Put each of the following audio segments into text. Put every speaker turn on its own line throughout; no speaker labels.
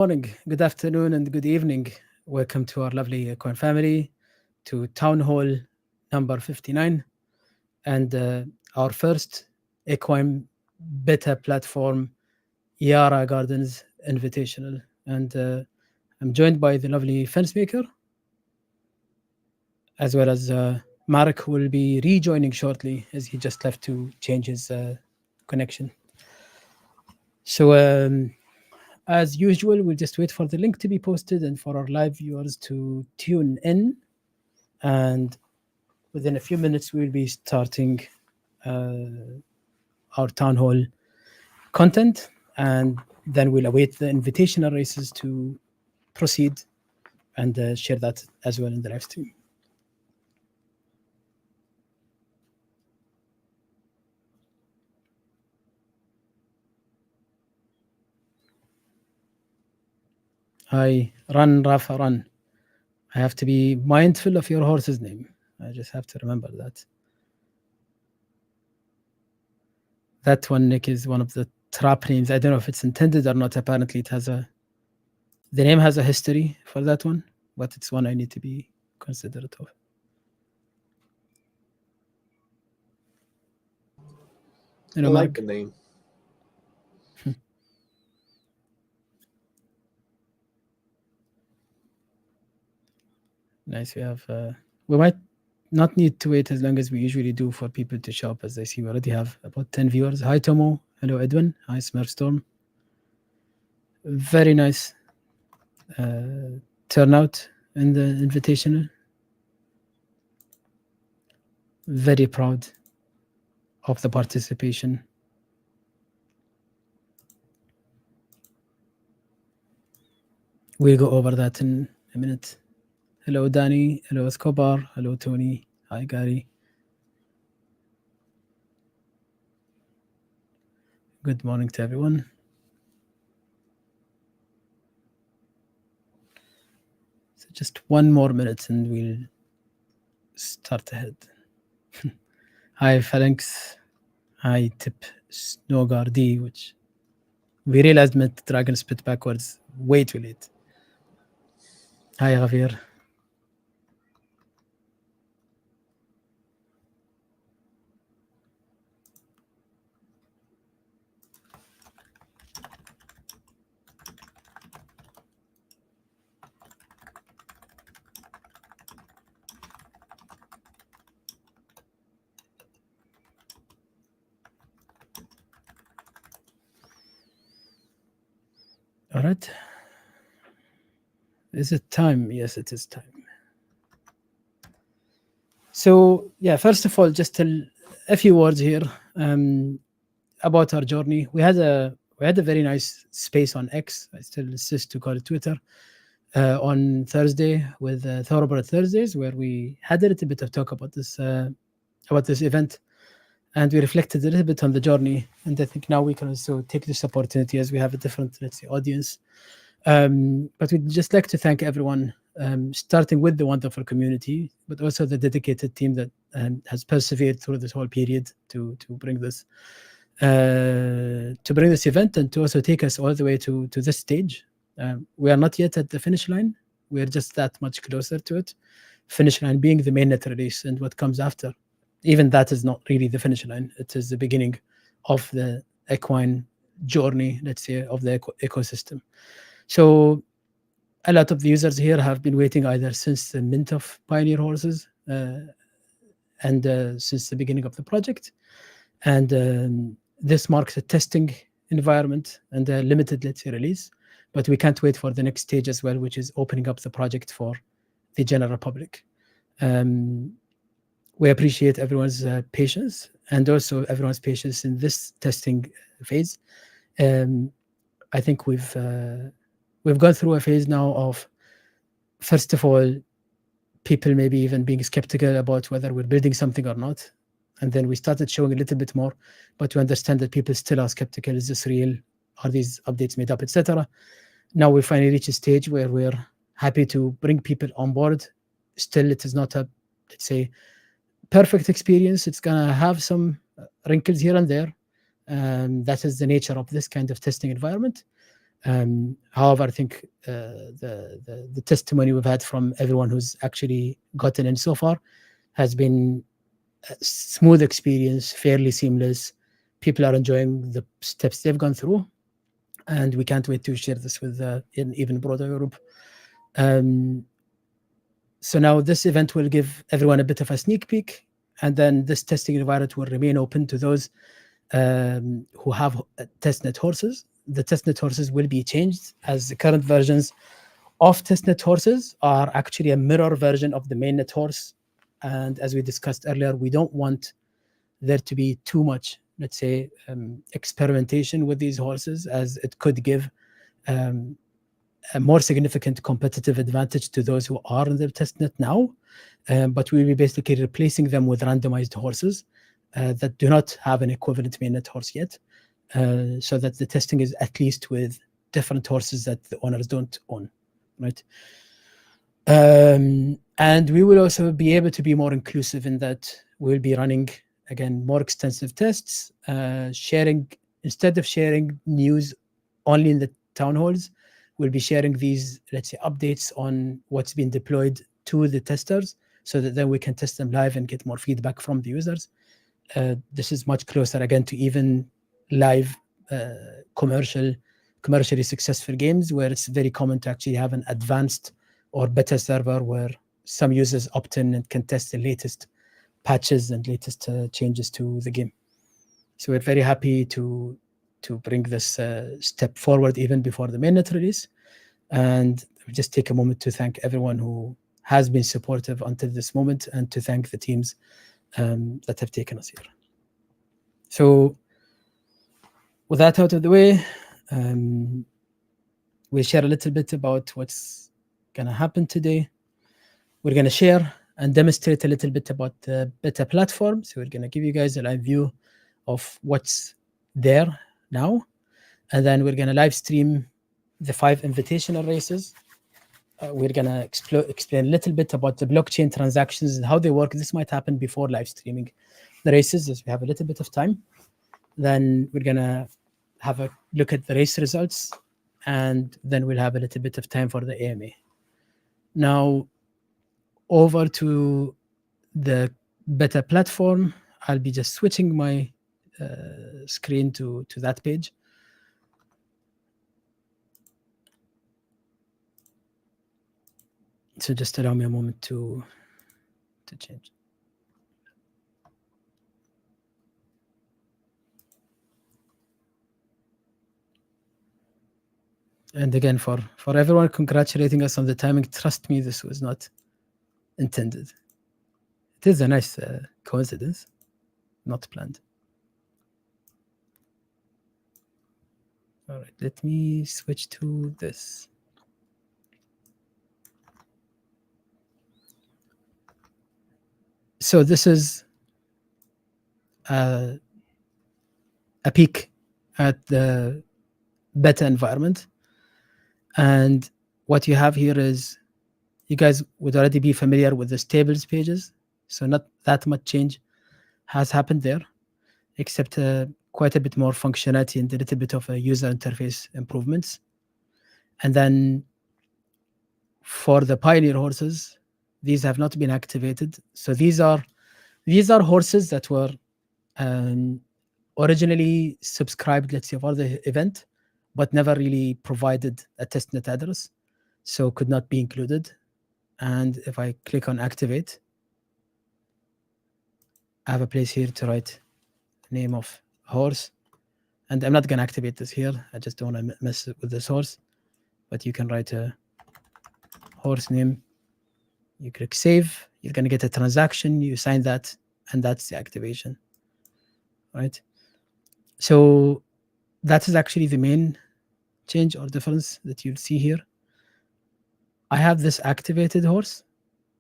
Morning, good afternoon, and good evening. Welcome to our lovely Coin family, to Town Hall number 59, and our first equine beta platform, Yarra Gardens Invitational. And I'm joined by the lovely fence maker, as well as Mark, who will be rejoining shortly as he just left to change his connection. So, as usual, we'll just wait for the link to be posted and for our live viewers to tune in. And within a few minutes, we'll be starting our town hall content. And then we'll await the invitational races to proceed and share that as well in the live stream. Hi, run, Rafa, run. I have to be mindful of your horse's name. I just have to remember that. That one, Nick, is one of the trap names. I don't know if it's intended or not. Apparently, the name has a history for that one, but it's one I need to be considerate of.
I like the name.
Nice. We might not need to wait as long as we usually do for people to show up. As I see, we already have about 10 viewers. Hi, Tomo. Hello, Edwin. Hi, Smurfstorm. Very nice turnout in the invitational. Very proud of the participation. We'll go over that in a minute. Hello, Danny. Hello, Escobar. Hello, Tony. Hi, Gary. Good morning to everyone. So just one more minute and we'll start ahead. Hi, Phalanx. Hi, Tip Snowgar D, which we realized meant Dragon Spit backwards way too late. Hi, Javier. All right. Is it time? Yes, it is time. So, yeah, first of all, just a few words here about our journey. We had a very nice space on X. I still insist to call it Twitter. On Thursday with Thoroughbred Thursdays, where we had a little bit of talk about this event, and we reflected a little bit on the journey. And I think now we can also take this opportunity as we have a different, let's say, audience. But we'd just like to thank everyone, starting with the wonderful community, but also the dedicated team that has persevered through this whole period to bring this event and to also take us all the way to this stage. We are not yet at the finish line. We are just that much closer to it. Finish line being the mainnet release, and what comes after, even that is not really the finish line. It is the beginning of the equine journey, let's say, of the ecosystem. So a lot of the users here have been waiting either since the mint of Pioneer horses and since the beginning of the project. And this marks a testing environment and a limited, let's say, release. But we can't wait for the next stage as well, which is opening up the project for the general public. We appreciate everyone's patience and also everyone's patience in this testing phase. I think we've gone through a phase now of, first of all, people maybe even being skeptical about whether we're building something or not. And then we started showing a little bit more, but we understand that people still are skeptical. Is this real? Are these updates made up, etc.? Now we finally reach a stage where we're happy to bring people on board. Still, it is not a, let's say, perfect experience. It's going to have some wrinkles here and there. That is the nature of this kind of testing environment. However, I think the testimony we've had from everyone who's actually gotten in so far has been a smooth experience, fairly seamless. People are enjoying the steps they've gone through, and we can't wait to share this with an even broader group. Um, so now this event will give everyone a bit of a sneak peek, and then this testing environment will remain open to those who have testnet horses. The testnet horses will be changed, as the current versions of testnet horses are actually a mirror version of the mainnet horse. And as we discussed earlier, we don't want there to be too much, let's say, experimentation with these horses, as it could give a more significant competitive advantage to those who are in the testnet now. But we'll be basically replacing them with randomized horses that do not have an equivalent mainnet horse yet, so that the testing is at least with different horses that the owners don't own, right? And we will also be able to be more inclusive in that we'll be running, again, more extensive tests, sharing, instead of sharing news only in the town halls, we'll be sharing these, let's say, updates on what's been deployed to the testers, so that then we can test them live and get more feedback from the users. This is much closer, again, to even live commercially successful games, where it's very common to actually have an advanced or beta server where some users opt in and can test the latest patches and latest changes to the game. So we're very happy to bring this step forward even before the mainnet release. And we'll just take a moment to thank everyone who has been supportive until this moment, and to thank the teams that have taken us here. So with that out of the way, we'll share a little bit about what's going to happen today. We're going to share and demonstrate a little bit about the beta platform. So we're going to give you guys a live view of what's there now. And then we're going to live stream the 5 invitational races. We're going to explain a little bit about the blockchain transactions and how they work. This might happen before live streaming the races, as we have a little bit of time. Then we're going to have a look at the race results, and then we'll have a little bit of time for the AMA. Now, over to the beta platform. I'll be just switching my screen to that page. So just allow me a moment to change. And again, for everyone congratulating us on the timing, trust me, this was not intended. It is a nice coincidence, not planned. All right, let me switch to this. So this is a peek at the beta environment. And what you have here is, you guys would already be familiar with the tables pages. So not that much change has happened there, except quite a bit more functionality and a little bit of a user interface improvements. And then for the Pioneer horses, these have not been activated. So these are horses that were originally subscribed, let's say, for the event, but never really provided a testnet address, so could not be included. And if I click on activate, I have a place here to write the name of horse. And I'm not going to activate this here. I just don't want to mess with this horse. But you can write a horse name. You click save. You're going to get a transaction. You sign that, and that's the activation, right? So that is actually the main change or difference that you'll see here. I have this activated horse.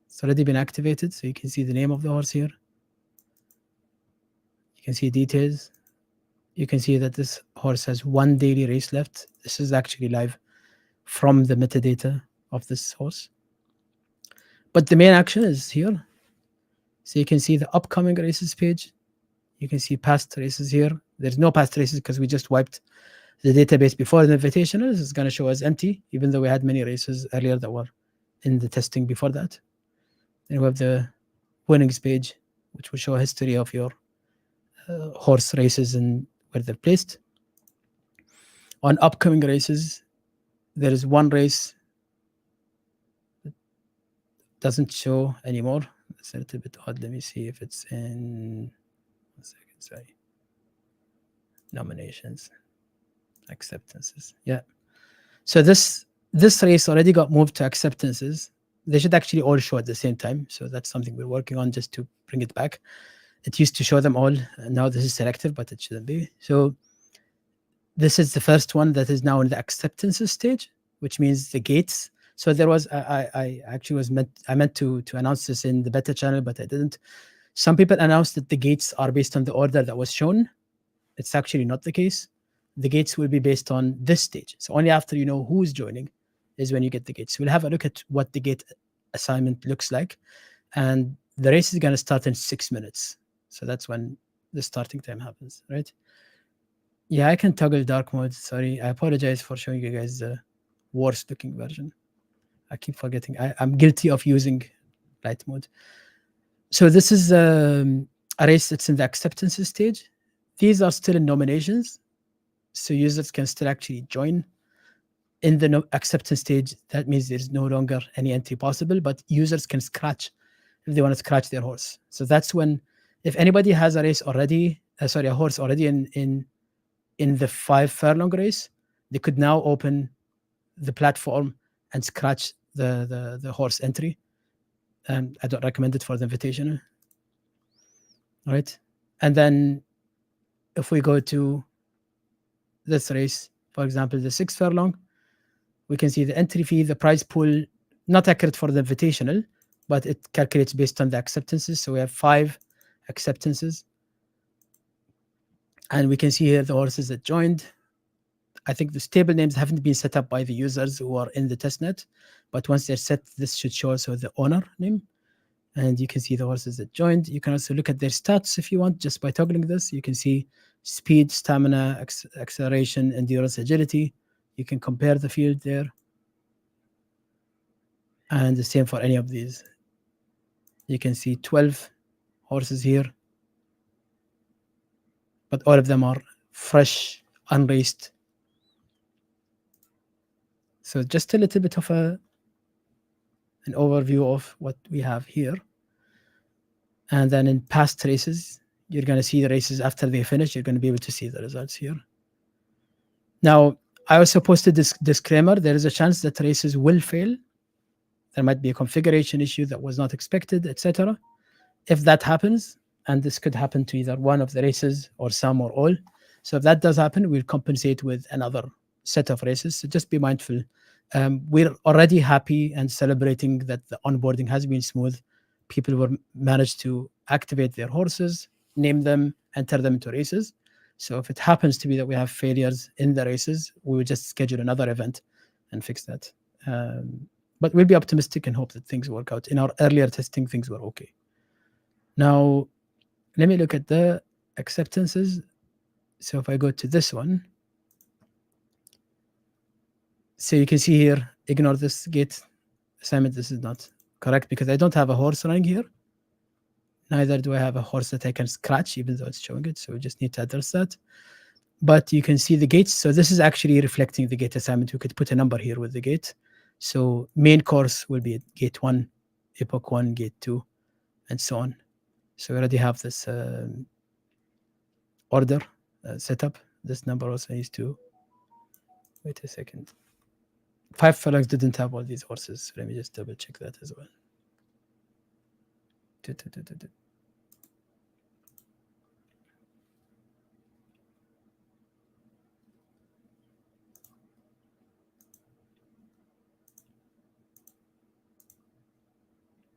It's already been activated, so you can see the name of the horse here. You can see details. You can see that this horse has 1 daily race left. This is actually live from the metadata of this horse. But the main action is here. So you can see the upcoming races page. You can see past races here. There's no past races because we just wiped The database before the Invitational is going to show us empty, even though we had many races earlier that were in the testing before that. And we have the winnings page, which will show a history of your horse races and where they're placed. On upcoming races, there is one race that doesn't show anymore. It's a little bit odd. Let me see if it's in 1 second. Sorry. Nominations, acceptances. Yeah. So this race already got moved to acceptances. They should actually all show at the same time. So that's something we're working on just to bring it back. It used to show them all. And now this is selective, but it shouldn't be. So this is the first one that is now in the acceptances stage, which means the gates. So there was I actually was meant to announce this in the beta channel, but I didn't. Some people announced that the gates are based on the order that was shown. It's actually not the case. The gates will be based on this stage. So only after you know who's joining is when you get the gates. We'll have a look at what the gate assignment looks like. And the race is going to start in 6 minutes. So that's when the starting time happens, right? Yeah, I can toggle dark mode. Sorry, I apologize for showing you guys the worst looking version. I keep forgetting. I'm guilty of using light mode. So this is a race that's in the acceptances stage. These are still in nominations. So users can still actually join in the acceptance stage. That means there's no longer any entry possible, but users can scratch if they want to scratch their horse. So that's when, if anybody has a race already, a horse already in the 5 furlong race, they could now open the platform and scratch the horse entry. I don't recommend it for the Invitational. All right. And then if we go to this race, for example, the 6 furlong, we can see the entry fee, the prize pool, not accurate for the Invitational, but it calculates based on the acceptances. So we have 5 acceptances. And we can see here the horses that joined. I think the stable names haven't been set up by the users who are in the testnet, but once they're set, this should show also the owner name. And you can see the horses that joined. You can also look at their stats if you want, just by toggling this. You can see speed, stamina, acceleration, endurance, agility. You can compare the field there. And the same for any of these. You can see 12 horses here, but all of them are fresh, unraced. So just a little bit of an overview of what we have here. And then in past races, you're going to see the races after they finish. You're going to be able to see the results here. Now, I also posted this disclaimer. There is a chance that races will fail. There might be a configuration issue that was not expected, etc. If that happens, and this could happen to either one of the races or some or all. So if that does happen, we'll compensate with another set of races. So just be mindful. We're already happy and celebrating that the onboarding has been smooth. People were managed to activate their horses, name them, enter them into races. So if it happens to be that we have failures in the races, we will just schedule another event and fix that. But we'll be optimistic and hope that things work out. In our earlier testing, things were okay. Now, let me look at the acceptances. So if I go to this one, so you can see here, ignore this gate assignment. This is not correct because I don't have a horse running here. Neither do I have a horse that I can scratch, even though it's showing it. So we just need to address that. But you can see the gates. So this is actually reflecting the gate assignment. We could put a number here with the gate. So main course will be at gate 1, epoch 1, gate 2, and so on. So we already have this order set up. This number also needs to, wait a second. 5 furlongs didn't have all these horses. So let me just double check that as well.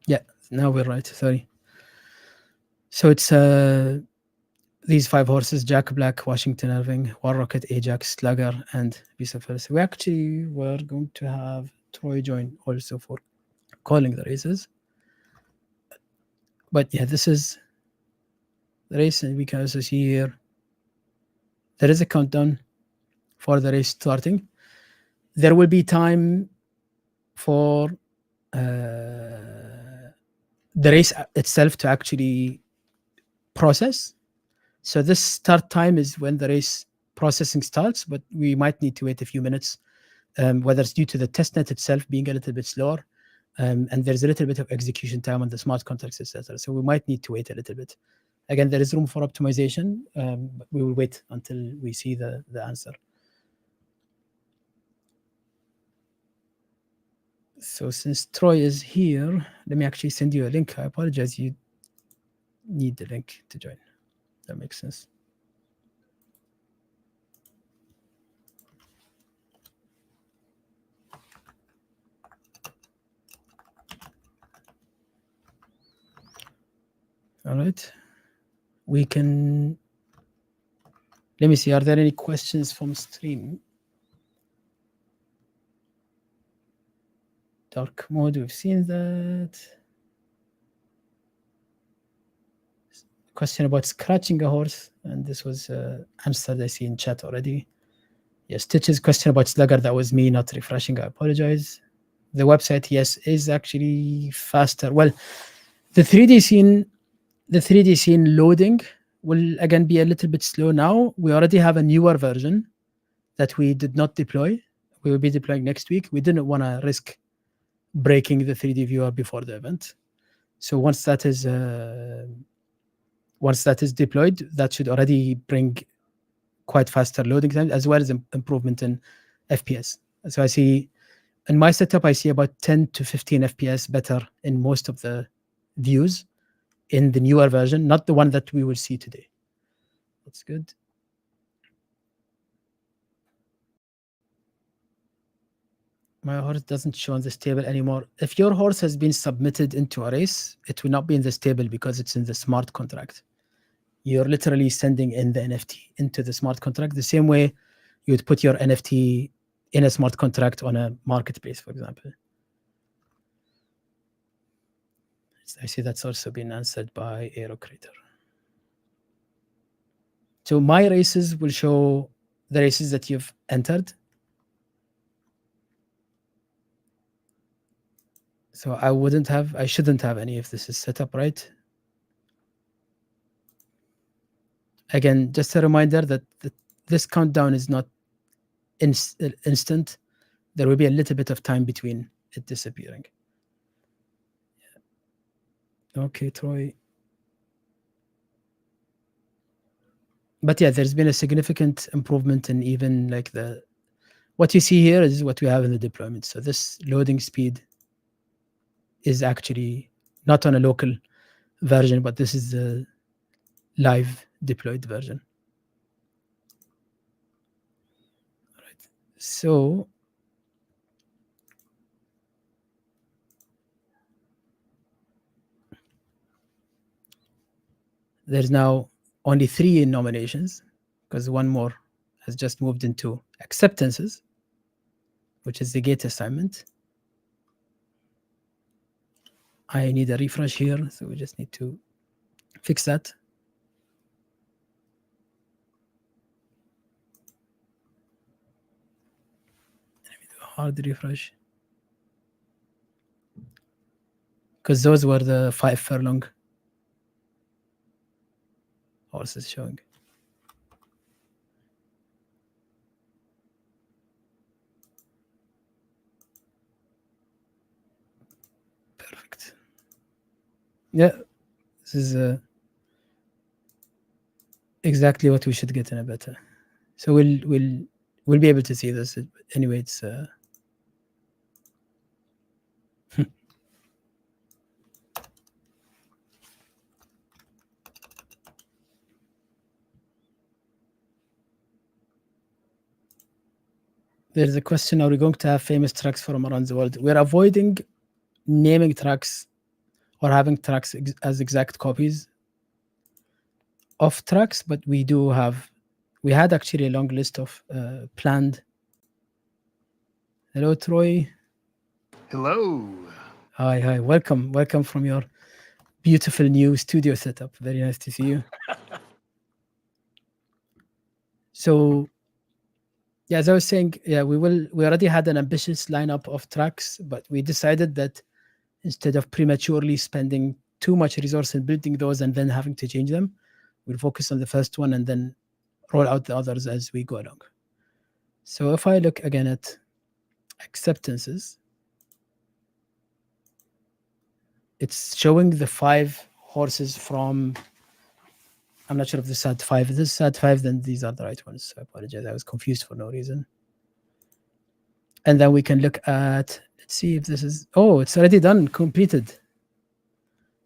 Yeah, now we're right. Sorry. So it's these 5 horses: Jack Black, Washington Irving, War Rocket, Ajax, Slugger, and Piece of Earth. We actually were going to have Troy join also for calling the races. But yeah, this is the race, and we can also see here there is a countdown for the race starting. There will be time for the race itself to actually process. So this start time is when the race processing starts, but we might need to wait a few minutes, whether it's due to the testnet itself being a little bit slower, and there's a little bit of execution time on the smart contracts, etc. So we might need to wait a little bit. Again, there is room for optimization, but we will wait until we see the answer. So since Troy is here, let me actually send you a link. I apologize, you need the link to join. That makes sense. All right. We can, let me see, are there any questions from stream? Dark mode, we've seen that. Question about scratching a horse, and this was answered, I see in chat already. Yes, Stitch's question about Slugger, that was me not refreshing, I apologize. The website, yes, is actually faster. Well, the 3D scene loading will again be a little bit slow now. We already have a newer version that we did not deploy. We will be deploying next week. We didn't want to risk breaking the 3D viewer before the event. So once that is deployed, that should already bring quite faster loading time, as well as improvement in FPS. So I see in my setup, I see about 10 to 15 FPS better in most of the views in the newer version, not the one that we will see today. That's good. My horse doesn't show on this table anymore. If your horse has been submitted into a race, it will not be in this table because it's in the smart contract. You're literally sending in the NFT into the smart contract, the same way you would put your NFT in a smart contract on a marketplace, for example. I see that's also been answered by Aerocrater. So my races will show the races that you've entered. So I shouldn't have any if this is set up right. Again, just a reminder that this countdown is not instant. There will be a little bit of time between it disappearing. Yeah. Okay, Troy. But yeah, there's been a significant improvement in even like what you see here is what we have in the deployment. So this loading speed is actually not on a local version, but this is the live deployed version. All right. So there's now only 3 nominations because one more has just moved into acceptances, which is the gate assignment. I need a refresh here, so we just need to fix that. Let me do a hard refresh. Because those were the 5 furlong horses showing. Perfect. Yeah, this is exactly what we should get in a beta. So we'll be able to see this. Anyway, it's there's a question, are we going to have famous tracks from around the world? We're avoiding naming tracks or having tracks as exact copies of tracks, but we had actually a long list of planned. Hello, Troy.
Hello.
Hi. Welcome from your beautiful new studio setup. Very nice to see you. So Yeah, as I was saying, yeah, we already had an ambitious lineup of tracks, but we decided that instead of prematurely spending too much resource in building those and then having to change them, we'll focus on the first one and then roll out the others as we go along. So if I look again at acceptances, it's showing the 5 horses from, I'm not sure if this is SAT 5. If this is SAT 5, then these are the right ones. So I apologize. I was confused for no reason. And then we can look at, let's see if this is, oh, it's already done, completed.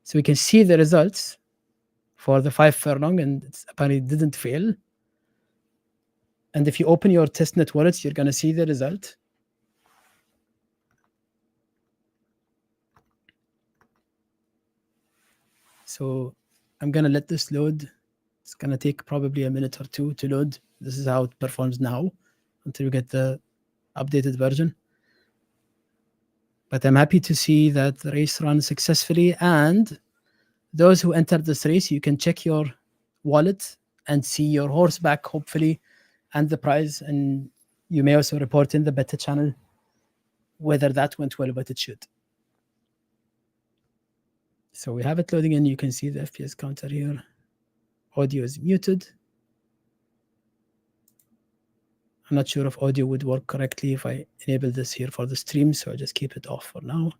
So we can see the results for the 5 furlong, and it's apparently didn't fail. And if you open your testnet wallets, you're going to see the result. So I'm going to let this load. It's going to take probably a minute or two to load. This is how it performs now until you get the updated version. But I'm happy to see that the race runs successfully. And those who entered this race, you can check your wallet and see your horse back, hopefully, and the prize. And you may also report in the beta channel whether that went well, but it should. So we have it loading in. You can see the FPS counter here. Audio is muted. I'm not sure if audio would work correctly if I enable this here for the stream, so I'll just keep it off for now.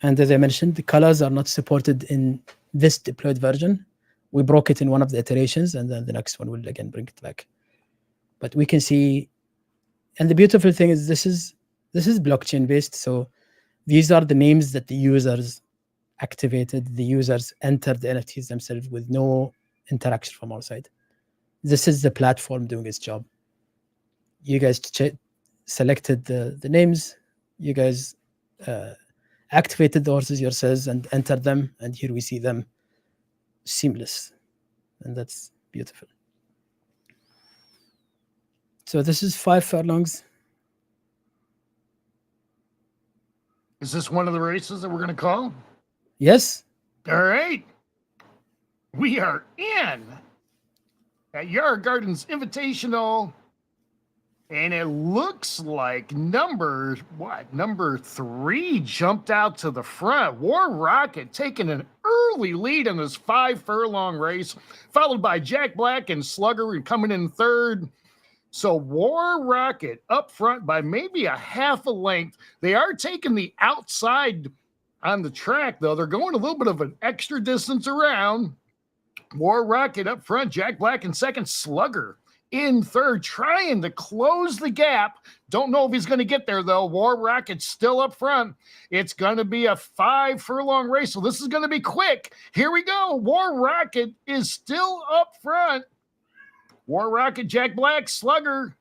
And as I mentioned, the colors are not supported in this deployed version. We broke it in one of the iterations, and then the next one will again bring it back. But we can see, and the beautiful thing is this is blockchain based. So these are the names that the users activated. The users entered the NFTs themselves with no interaction from our side. This is the platform doing its job. You guys selected the names. You guys activated the horses yourselves and entered them. And here we see them seamless. And that's beautiful. So this is 5 furlongs.
Is this one of the races that we're going to call?
Yes.
All right. We are in at Yarra Gardens Invitational. And it looks like number 3 jumped out to the front. War Rocket taking an early lead in this 5 furlong race, followed by Jack Black and Slugger coming in third. So War Rocket up front by maybe a half a length. They are taking the outside on the track, though. They're going a little bit of an extra distance around. War Rocket up front, Jack Black in second, Slugger in third, trying to close the gap. Don't know if he's going to get there, though. War Rocket's still up front. It's going to be a 5 furlong race, so this is going to be quick. Here we go. War Rocket is still up front. War Rocket, Jack Black, Slugger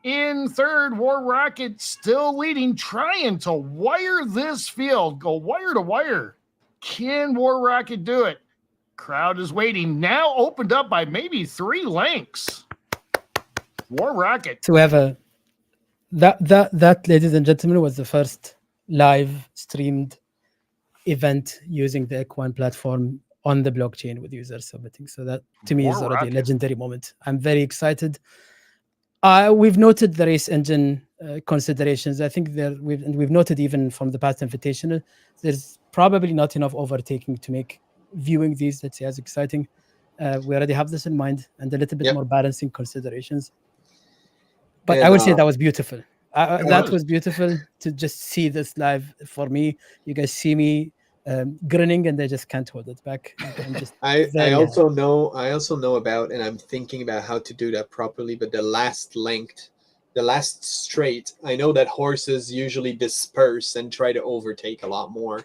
in third. War Rocket still leading, trying to wire this field. Go wire to wire. Can War Rocket do it? Crowd is waiting. Now opened up by maybe 3 lengths. War Rocket.
So we have that, ladies and gentlemen, was the first live streamed event using the Equine platform on the blockchain with users submitting. So that to me is already a legendary moment. I'm very excited. We've noted the race engine considerations. I think we've noted even from the past invitational, there's probably not enough overtaking to make viewing these, let's say, as exciting. We already have this in mind and a little bit more balancing considerations. But I would say that was beautiful. That was beautiful to just see this live for me. You guys see me grinning, and I just can't hold it back.
I also know about, and I'm thinking about how to do that properly. But the last straight, I know that horses usually disperse and try to overtake a lot more,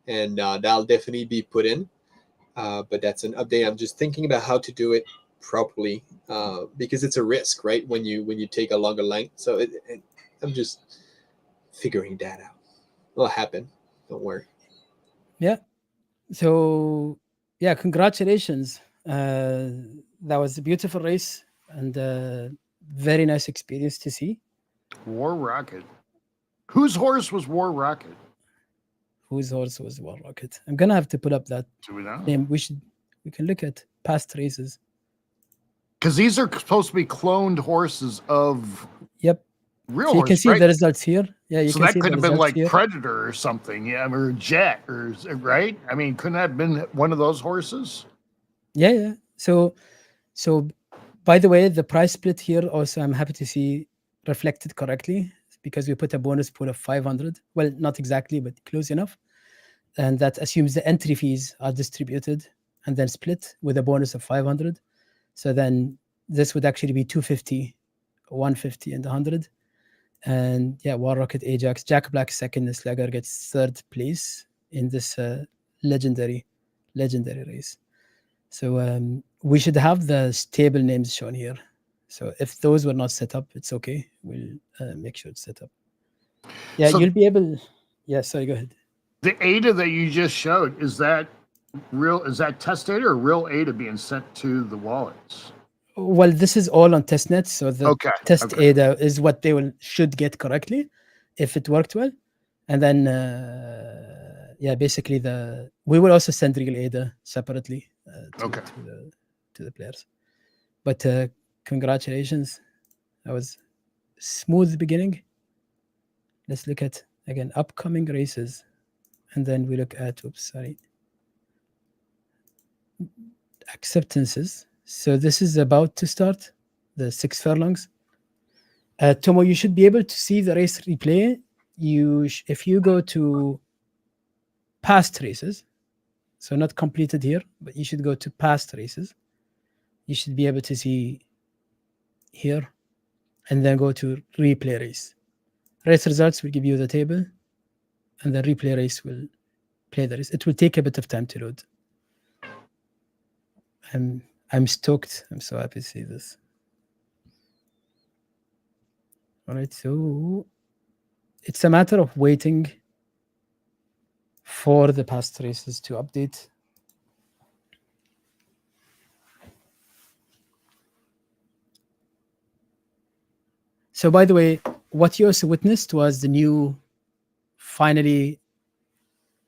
and that'll definitely be put in. But that's an update. I'm just thinking about how to do it properly, because it's a risk, right? When you take a longer length. So I'm just figuring that out. It'll happen. Don't worry.
Yeah. So yeah, congratulations. That was a beautiful race and a very nice experience to see.
War Rocket. Whose horse was War Rocket?
Whose horse was War Rocket? I'm gonna have to put up that name. We can look at past races.
Because these are supposed to be cloned horses of
Yep.
real
So you can
horses,
see
right?
the results here. Yeah, you
So
can
that
see
could
the
have been
results
like
here.
Predator or something, yeah, or Jet, or right? I mean, couldn't that have been one of those horses?
Yeah. So by the way, the price split here also I'm happy to see reflected correctly because we put a bonus pool of 500. Well, not exactly, but close enough. And that assumes the entry fees are distributed and then split with a bonus of 500. So then this would actually be 250, 150, and 100. And yeah, War Rocket Ajax, Jack Black second, Slugger gets third place in this legendary race. So we should have the stable names shown here. So if those were not set up, it's okay. We'll make sure it's set up. Yeah,
So
you'll be able. Yeah, sorry, go ahead.
the ADA that you just showed, is that real? Is that test data or real ADA being sent to the wallets?
Well, this is all on testnet, so the
Okay.
test
Okay.
ADA is what they should get correctly if it worked well, and then yeah, basically we will also send real ADA separately
Okay.
to the players. But congratulations, that was smooth beginning. Let's look at again upcoming races, and then we look at acceptances. So this is about to start the 6 furlongs. Tomo, you should be able to see the race replay. If you go to past races, so not completed here, but you should go to past races. You should be able to see here, and then go to replay race. Race results will give you the table, and the replay race will play the race. It will take a bit of time to load. I'm stoked. I'm so happy to see this. All right, so it's a matter of waiting for the past races to update. So, by the way, what you also witnessed was the new, finally,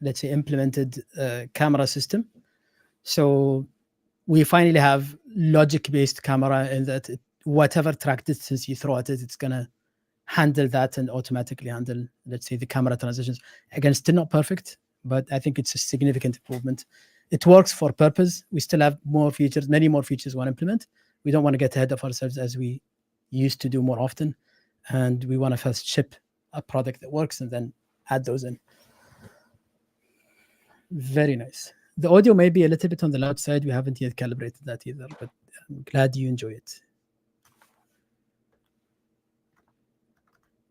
let's say, implemented camera system. So, we finally have logic-based camera in that whatever track distance you throw at it, it's gonna handle that and automatically handle, let's say, the camera transitions. Again, still not perfect, but I think it's a significant improvement. It works for purpose. We still have more features, many more features we want to implement. We don't want to get ahead of ourselves as we used to do more often. And we want to first ship a product that works and then add those in. Very nice. The audio may be a little bit on the loud side. We haven't yet calibrated that either, but I'm glad you enjoy it.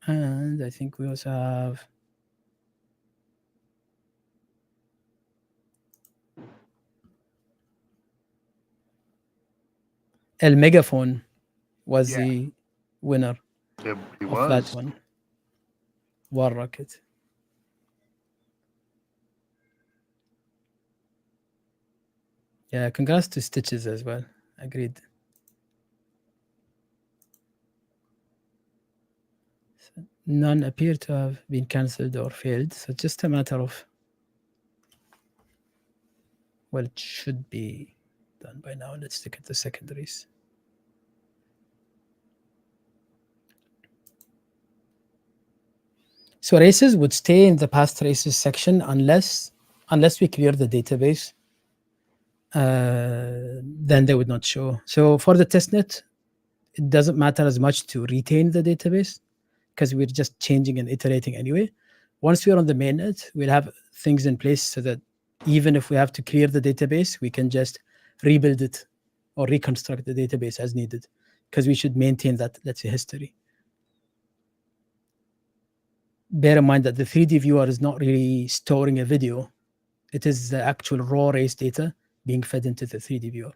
And I think we also have El Megaphone was the winner of that one. War Rocket. Yeah, congrats to Stitches as well. Agreed. So none appear to have been cancelled or failed. So just a matter of, well, it should be done by now. Let's look at the secondaries. So races would stay in the past races section unless we clear the database. Then they would not show. So for the testnet, it doesn't matter as much to retain the database because we're just changing and iterating anyway. Once we're on the mainnet, we'll have things in place so that even if we have to clear the database, we can just rebuild it or reconstruct the database as needed because we should maintain that, let's say, history. Bear in mind that the 3D viewer is not really storing a video. It is the actual raw race data being fed into the 3D viewer.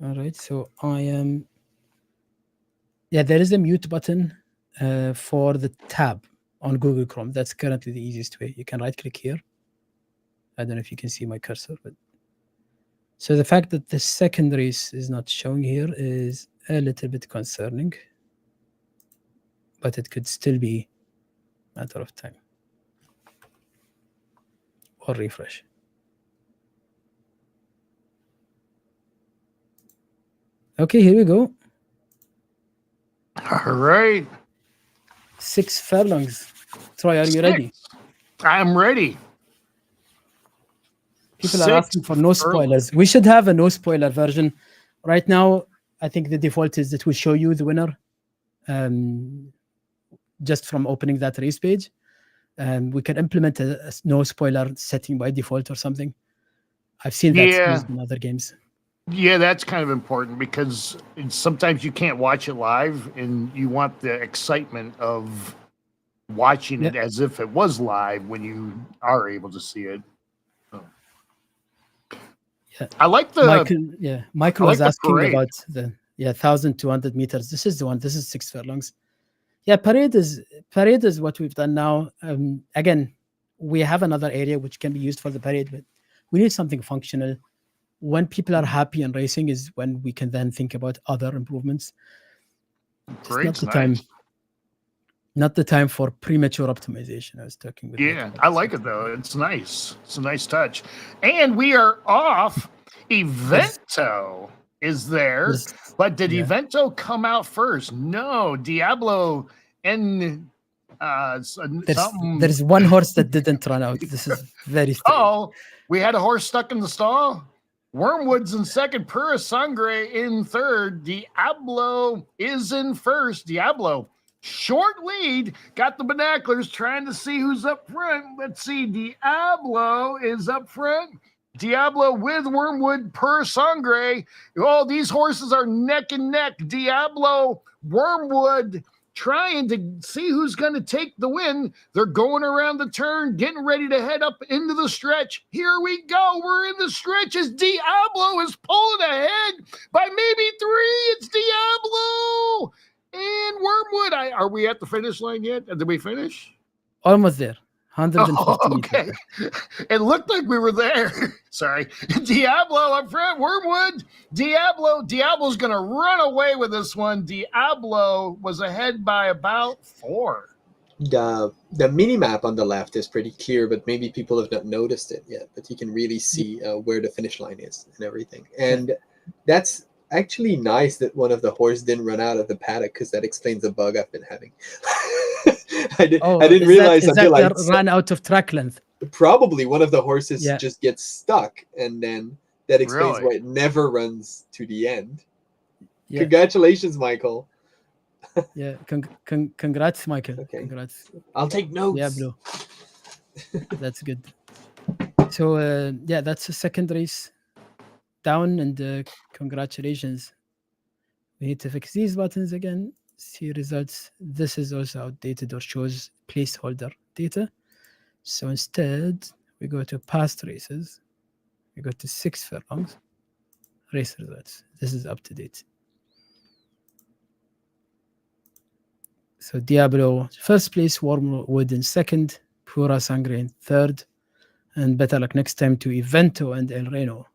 All right, so I am... Yeah, there is a mute button for the tab on Google Chrome. That's currently the easiest way. You can right-click here. I don't know if you can see my cursor, but... So the fact that the second race is not showing here is a little bit concerning, but it could still be a matter of time. Or refresh. Okay, here we go.
All right.
6 furlongs. Troy, are you ready?
6. I'm ready.
People are
6
asking for no
furlongs.
spoilers. We should have a no spoiler version. Right now, I think the default is that we show you the winner um, just from opening that race page. We can implement a no spoiler setting by default or something. I've seen that
Yeah.
used in other games.
Yeah, that's kind of important because sometimes you can't watch it live and you want the excitement of watching
Yeah,
it as if it was live when you are able to see it.
yeah.
I like the
Michael
I
was
like the
asking
parade.
about the 1,200 meters. This is the one. This is 6 furlongs. Yeah, parade is what we've done now. Again, we have another area which can be used for the parade, but we need something functional. When people are happy and racing is when we can then think about other improvements. Just
Parade's nice.
not the time for premature optimization. I was talking with
Yeah,
Michael.
I like it though. It's nice. It's a nice touch. And we are off.
There's,
Evento is there,
there's
but did
yeah.
Evento come out first? No, Diablo and something.
There's one horse that didn't run out. This is very strange.
Oh, we had a horse stuck in the stall. Wormwood's in second, Pura Sangre in third. Diablo is in first. Diablo, short lead, got the binoculars trying to see who's up front. Let's see. Diablo is up front. Diablo with Wormwood, Pura Sangre. Oh, these horses are neck and neck. Diablo, Wormwood, trying to see who's going to take the win. They're going around the turn, getting ready to head up into the stretch. Here we go. We're in the stretch as Diablo is pulling ahead by maybe 3. It's Diablo and Wormwood. Are we at the finish line yet? Did we finish?
Almost there. 150
Oh,
meters.
okay. It looked like we were there. Sorry. Diablo up front. Wormwood. Diablo's going to run away with this one. Diablo was ahead by about 4.
The mini map on the left is pretty clear, but maybe people have not noticed it yet. But you can really see where the finish line is and everything. And that's actually nice that one of the horse didn't run out of the paddock, because that explains the bug I've been having. I didn't realize until I
ran out of track length.
Probably one of the horses just gets stuck, and then that explains why it never runs to the end. Yeah. Congratulations, Michael.
Yeah, congrats, Michael. Okay. Congrats.
I'll take notes.
Yeah, Blue. That's good. So that's the second race down, and congratulations. We need to fix these buttons again. See results. This is also outdated or shows placeholder data. So instead, we go to past races. We go to 6 furlongs. Race results. This is up to date. So Diablo first place, Wormwood in second, Pura Sangre in third, and better luck next time to Evento and El Reno.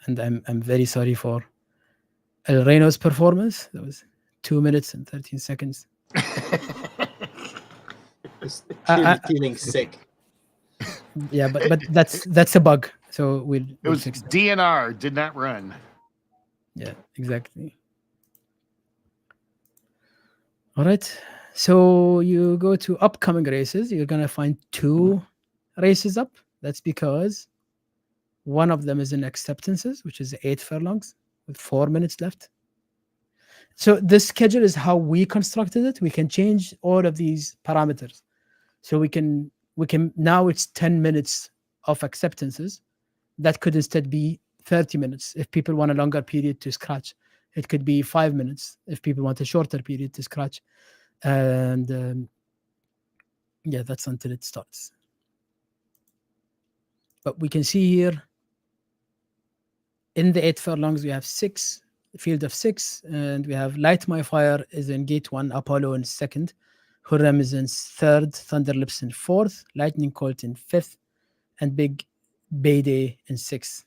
And I'm very sorry for El Reno's performance. That was 2 minutes and 13 seconds.
Feeling sick.
Yeah, but that's a bug. So we'll fix that.
DNR did not run.
Yeah, exactly. All right. So you go to upcoming races. You're gonna find 2 races up. That's because one of them is in acceptances, which is 8 furlongs with 4 minutes left. So this schedule is how we constructed it. We can change all of these parameters. So we can now it's 10 minutes of acceptances. That could instead be 30 minutes if people want a longer period to scratch. It could be 5 minutes if people want a shorter period to scratch. And that's until it starts. But we can see here in the 8 furlongs, we have 6, field of 6, and we have Light My Fire is in gate 1, Apollo in second, Hurram is in third, Thunderlips in fourth, Lightning Colt in fifth, and Big Bayday in sixth.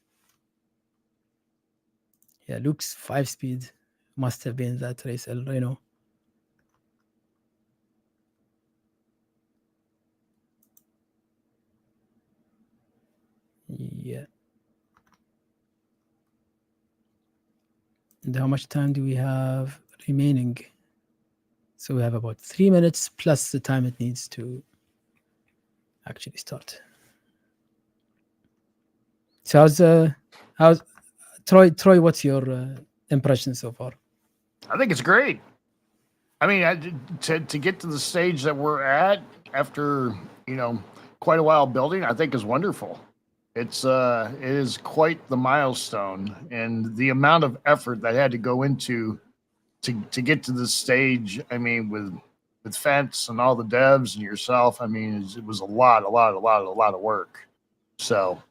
Yeah, Luke's 5-speed must have been that race, El Reno. Yeah. And how much time do we have remaining? So we have about 3 minutes plus the time it needs to actually start. So how's Troy? What's your impression so far?
I think it's great. I mean, to get to the stage that we're at after quite a while building, I think is wonderful. It is quite the milestone, and the amount of effort that had to go into to get to this stage. I mean, with Fence and all the devs and yourself, I mean, it was a lot of work. So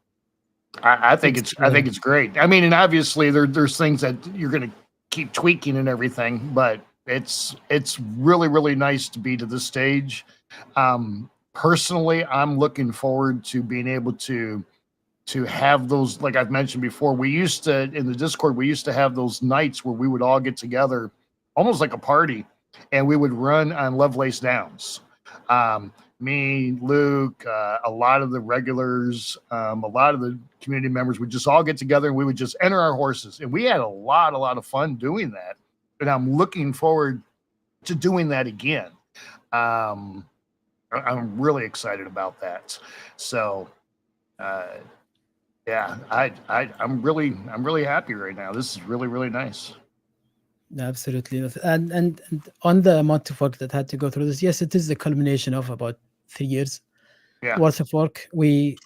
I think it's great. I mean, and obviously there's things that you're going to keep tweaking and everything, but it's really nice to be to this stage. Personally, I'm looking forward to being able to have those, like I've mentioned before. We used to, in the Discord, we used to have those nights where we would all get together, almost like a party, and we would run on Lovelace Downs. Me, Luke, a lot of the regulars, a lot of the community members would just all get together and we would just enter our horses. And we had a lot of fun doing that. And I'm looking forward to doing that again. I'm really excited about that. So, yeah, I'm really happy right now. This is really nice.
Absolutely. And on the amount of work that had to go through this, yes, it is the culmination of about 3 years
Yeah.
worth of work. We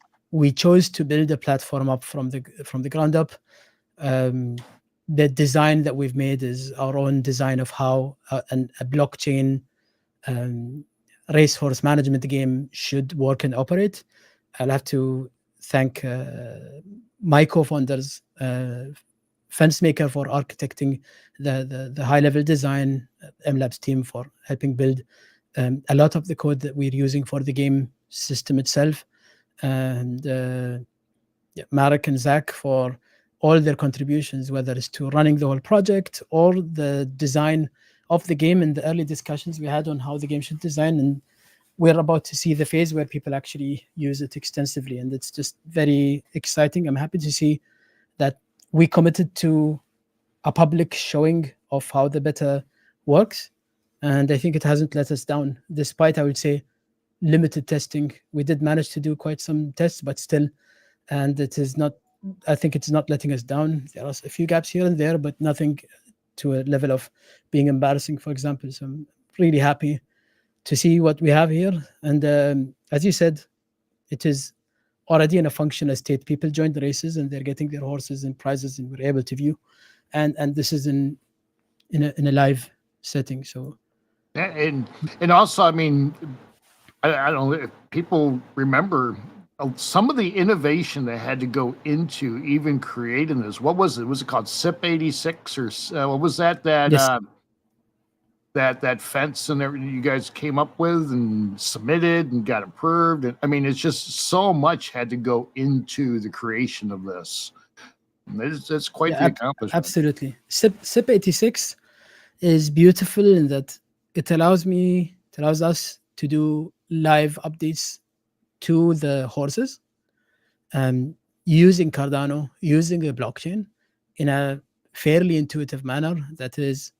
chose to build a platform up from the ground up. The design that we've made is our own design of how a blockchain racehorse management game should work and operate. I'll have to thank my co-founders, FenceMaker for architecting the high-level design, MLabs team for helping build a lot of the code that we're using for the game system itself, and Marek and Zach for all their contributions, whether it's to running the whole project or the design of the game and the early discussions we had on how the game should design. And we're about to see the phase where people actually use it extensively, and it's just very exciting. I'm happy to see that we committed to a public showing of how the beta works, and I think it hasn't let us down, despite, I would say, limited testing. We did manage to do quite some tests, but still, and it is not, I think it's not letting us down. There are a few gaps here and there, but nothing to a level of being embarrassing, for example. So I'm really happy to see what we have here. And as you said, it is already in a functional state. People join the races and they're getting their horses and prizes, and we're able to view. And this is in a live setting. So
and also, I mean, I don't know if people remember some of the innovation that had to go into even creating this. What was it? Was it called SIP 86 or what was that?
yes,
That fence and everything you guys came up with and submitted and got approved. And I mean, it's just so much had to go into the creation of this. It's quite the accomplishment.
absolutely. SIP 86 is beautiful in that it allows us to do live updates to the horses, using Cardano, using a blockchain in a fairly intuitive manner that is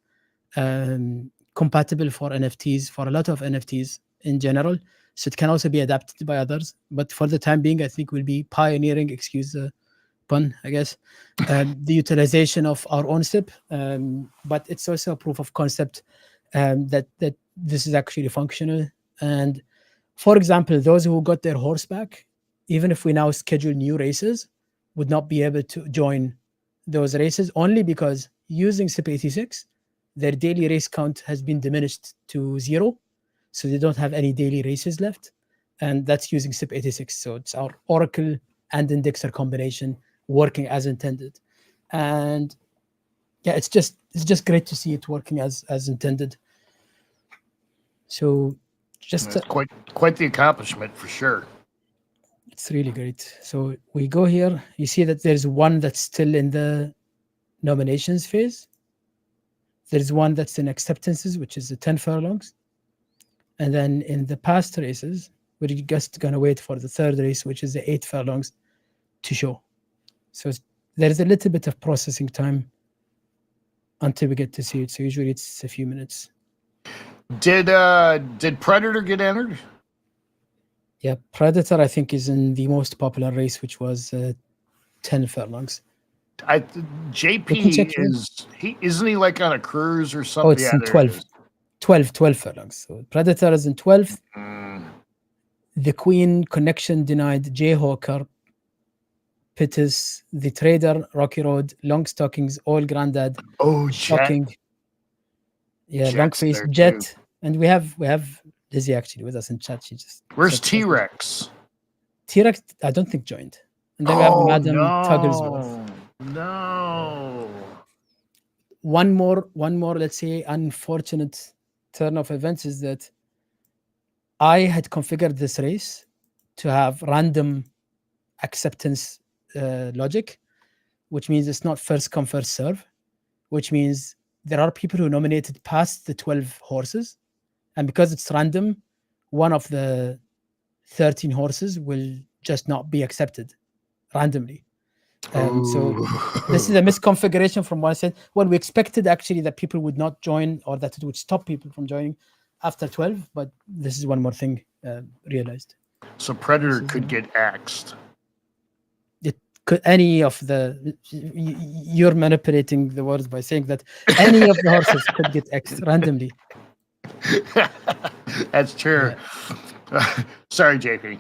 compatible for NFTs, for a lot of NFTs in general. So it can also be adapted by others. But for the time being, I think we'll be pioneering, excuse the pun, I guess, the utilization of our own SIP. But it's also a proof of concept that this is actually functional. And for example, those who got their horse back, even if we now schedule new races, would not be able to join those races only because using SIP 86, their daily race count has been diminished to 0. So they don't have any daily races left. And that's using SIP 86. So it's our Oracle and Indexer combination working as intended. And yeah, it's just great to see it working as intended. So just
it's quite the accomplishment for sure.
It's really great. So we go here. You see that there's one that's still in the nominations phase. There's one that's in acceptances, which is the 10 furlongs. And then in the past races, we're just going to wait for the third race, which is the 8 furlongs to show. So there's a little bit of processing time until we get to see it. So usually it's a few minutes.
Did Predator get entered?
Yeah, Predator I think is in the most popular race, which was 10 furlongs.
I
We can
JP
check here.
isn't he like on a cruise or
Oh,
something?
it's
Yeah,
in
there
12.
it is.
12 furlongs. So Predator is in 12th.
Mm.
The Queen, Connection Denied, Jayhawker, Pittis, The Trader, Rocky Road, Long Stockings, All Grandad,
Oh, Jet.
Shocking, yeah,
Jet's
Long Face,
there too.
Jet, and we have Lizzie actually with us in chat. She just
Where's
sent us a message.
T-Rex?
T-Rex, I don't think joined. And then we have
Oh
Madam Tugglesworth.
no!
One more, let's say, unfortunate turn of events is that I had configured this race to have random acceptance logic, which means it's not first come, first serve, which means there are people who nominated past the 12 horses. And because it's random, one of the 13 horses will just not be accepted randomly. So this is a misconfiguration from what I said. Well, we expected actually that people would not join or that it would stop people from joining after 12, but this is one more thing realized.
So Predator could get axed.
It could any of the you're manipulating the words by saying that any of the horses could get X randomly.
That's true.
Yeah.
Sorry, JP.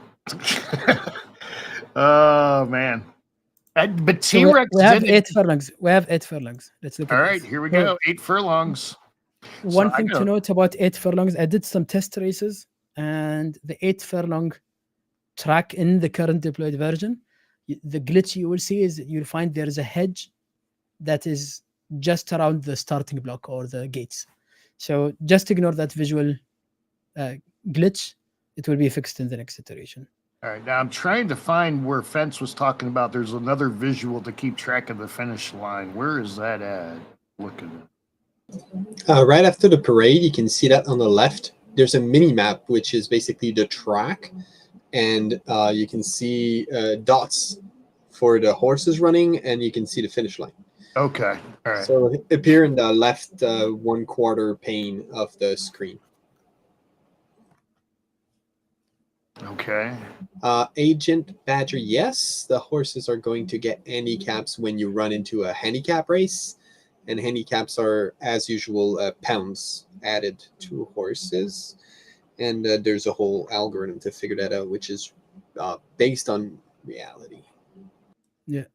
Oh man. But
So
T-Rex
we have
didn't.
8 furlongs. We have 8 furlongs. Let's look at
All
this.
right, here we
So
go. 8 furlongs.
one
So I
thing to
go-
note about 8 furlongs, I did some test races, and the 8 furlong track in the current deployed version, the glitch you will see is you'll find there is a hedge that is just around the starting block or the gates. So just ignore that visual glitch. It will be fixed in the next iteration.
All right, now I'm trying to find where Fence was talking about. There's another visual to keep track of the finish line. Where is that at? Look at it.
Right after the parade, you can see that on the left. There's a mini map, which is basically the track, and you can see dots for the horses running, and you can see the finish line.
Okay, all right.
So it appear in the left 1/4 pane of the screen.
Okay.
Agent Badger, yes, the horses are going to get handicaps when you run into a handicap race, and handicaps are, as usual, pounds added to horses, and there's a whole algorithm to figure that out, which is based on reality.
Yeah,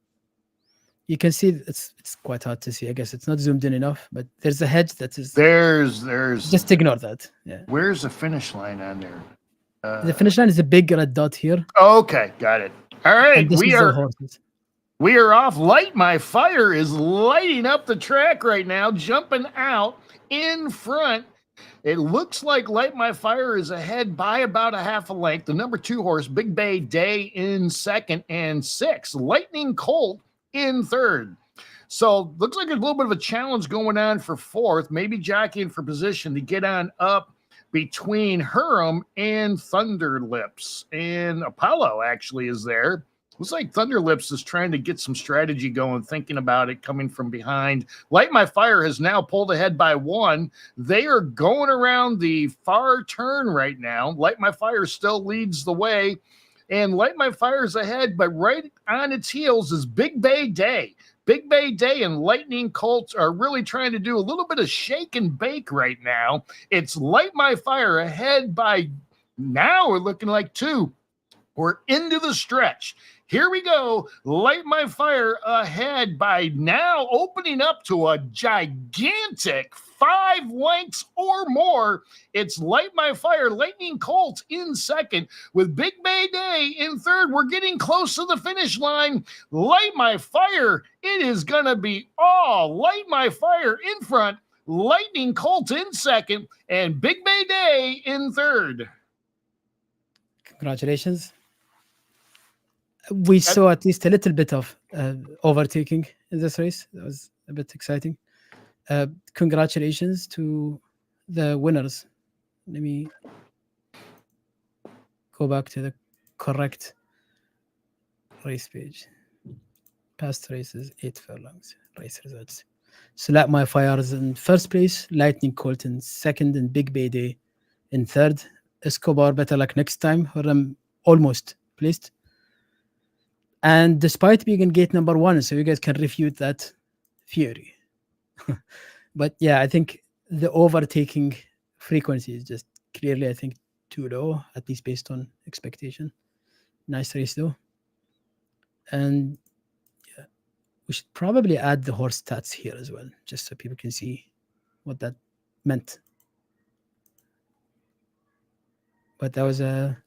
you can see it's quite hard to see. I guess it's not zoomed in enough, but there's a hedge that is.
There's.
Just ignore that. Yeah.
Where's the finish line on there?
The finish line is a big red dot here.
Okay, got it. All right,
And this
we
is the
are
horses.
we are off. Light My Fire is lighting up the track right now, jumping out in front. It looks like Light My Fire is ahead by about a half a length. The number 2 horse, Big Bay Day, in second, and 6, Lightning Colt in third. So looks like there's a little bit of a challenge going on for fourth, maybe jockeying for position to get on up between Hurum and Thunder Lips. And Apollo actually is there. Looks like Thunder Lips is trying to get some strategy going, thinking about it coming from behind. Light My Fire has now pulled ahead by 1. They are going around the far turn right now. Light My Fire still leads the way. And Light My Fire is ahead, but right on its heels is Big Bay Day. Big Bay Day and Lightning Colts are really trying to do a little bit of shake and bake right now. It's Light My Fire ahead by, now we're looking like 2. We're into the stretch. Here we go. Light My Fire ahead by now opening up to a gigantic 5 lengths or more. It's Light My Fire, Lightning Colt in second with Big Bay Day in third. We're getting close to the finish line. Light My Fire, it is going to be all Light My Fire in front, Lightning Colt in second, and Big Bay Day in third.
Congratulations. We saw at least a little bit of overtaking in this race. That was a bit exciting. Congratulations to the winners. Let me go back to the correct race page. Past races, 8 furlongs, race results. Select My Fires in first place, Lightning Colt in second, and Big Bayday in third. Escobar Better Luck Next Time, Huram almost placed. And despite being in gate number 1, so you guys can refute that theory. But yeah, I think the overtaking frequency is just clearly, I think, too low, at least based on expectation. Nice race though. And yeah, we should probably add the horse stats here as well, just so people can see what that meant. But that was a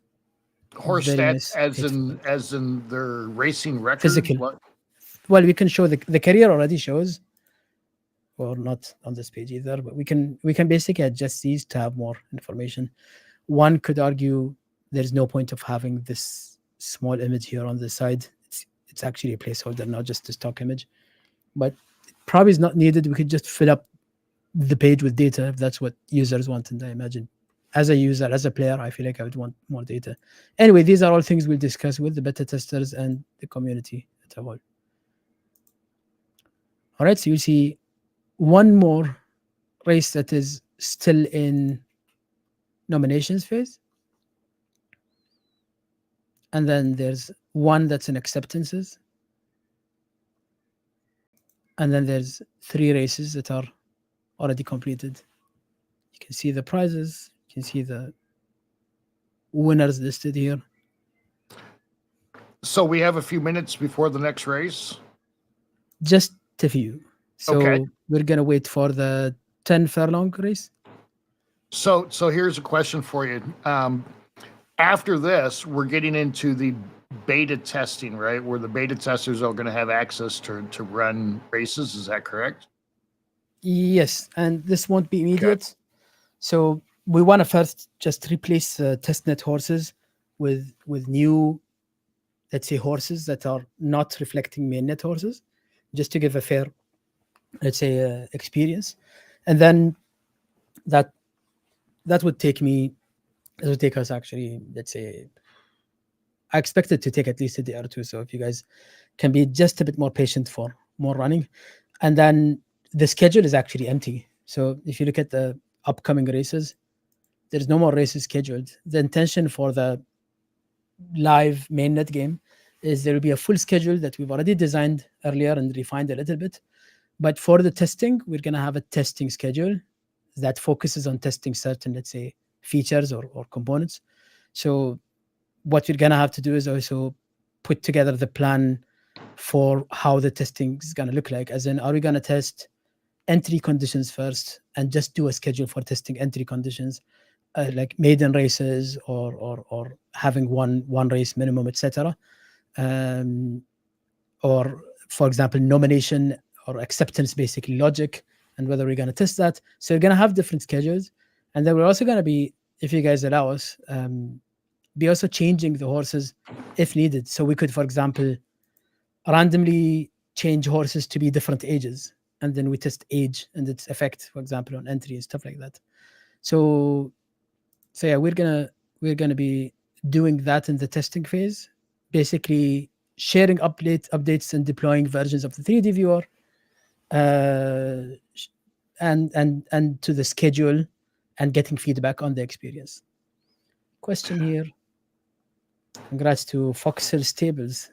Horse
very
stats,
nice
as in their racing record.
physical.
What?
Well, we can show the career already shows, or not on this page either, but we can basically adjust these to have more information. One could argue there's no point of having this small image here on the side. It's actually a placeholder, not just a stock image. But probably is not needed. We could just fill up the page with data if that's what users want. And I imagine as a user, as a player, I feel like I would want more data. Anyway, these are all things we'll discuss with the beta testers and the community at a whole. All right, so you see one more race that is still in nominations phase. And then there's one that's in acceptances. And then there's 3 races that are already completed. You can see the prizes. You can see the winners listed here.
So we have a few minutes before the next race?
Just a few. So
Okay.
we're going to wait for the 10 furlong race.
So here's a question for you. After this, we're getting into the beta testing, right? Where the beta testers are going to have access to run races. Is that correct?
Yes, and this won't be immediate. So we want to first just replace testnet horses with new, let's say, horses that are not reflecting mainnet horses, just to give a fair, let's say, experience. And then that would take us actually, let's say, I expect it to take at least a day or two. So if you guys can be just a bit more patient for more running. And then the schedule is actually empty. So if you look at the upcoming races, there's no more races scheduled. The intention for the live mainnet game is there will be a full schedule that we've already designed earlier and refined a little bit. But for the testing, we're going to have a testing schedule that focuses on testing certain, let's say, features or components. So what we're going to have to do is also put together the plan for how the testing is going to look like. As in, are we going to test entry conditions first and just do a schedule for testing entry conditions, like maiden races or having one race minimum, etc. Or, for example, nomination or acceptance, basically logic, and whether we're going to test that. So we're going to have different schedules. And then we're also going to be, if you guys allow us, be also changing the horses if needed. So we could, for example, randomly change horses to be different ages. And then we test age and its effect, for example, on entry and stuff like that. So yeah, we're gonna be doing that in the testing phase, basically sharing updates and deploying versions of the 3D viewer, and to the schedule, and getting feedback on the experience. Question here. Congrats to Foxhill Stables.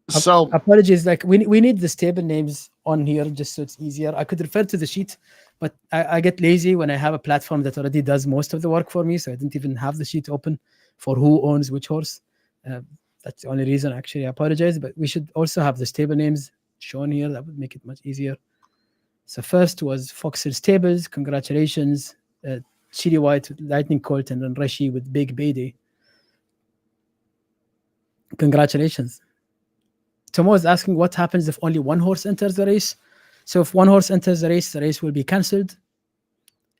So
apologies, like we need the stable names on here just so it's easier. I could refer to the sheet, but I get lazy when I have a platform that already does most of the work for me, so I didn't even have the sheet open for who owns which horse. That's the only reason, actually. I apologize, but we should also have the stable names shown here. That would make it much easier. So first was Foxhill Stables. Congratulations. Chili White with Lightning Colt, and then Rashi with Big Bayday. Congratulations. Tomo is asking what happens if only one horse enters the race. So if one horse enters the race will be cancelled.